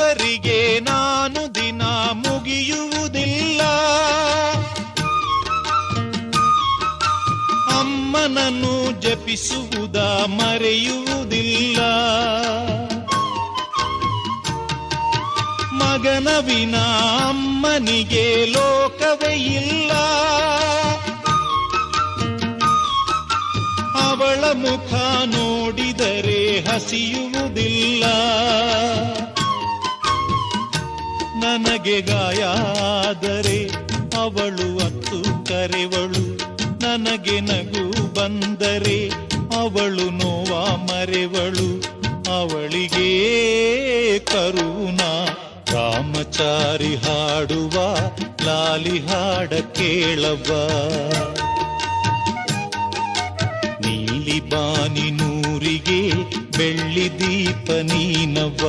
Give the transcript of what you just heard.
ಹೆಸರಿಗೆ ನಾನು ದಿನ ಮುಗಿಯುವುದಿಲ್ಲ. ಅಮ್ಮನನ್ನು ಜಪಿಸುವುದ ಮರೆಯುವುದಿಲ್ಲ. ಮಗನ ವಿನ ಅಮ್ಮನಿಗೆ ಲೋಕವೇ ಇಲ್ಲ. ಅವಳ ಮುಖ ನೋಡಿದರೆ ಹಸಿಯುವುದಿಲ್ಲ. ನನಗೆ ಗಾಯ ಆದರೆ ಅವಳು ಅತ್ತು ಕರೆವಳು. ನನಗೆ ನಗು ಬಂದರೆ ಅವಳು ನೋವ ಮರೆವಳು. ಅವಳಿಗೆ ಕರುಣ ರಾಮಚಾರಿ ಹಾಡುವ ಲಾಲಿ ಹಾಡ ಕೇಳವ್ವ. ನೀಲಿ ಬಾನಿ ನೂರಿಗೆ ಬೆಳ್ಳಿ ದೀಪ ನೀನವ್ವ.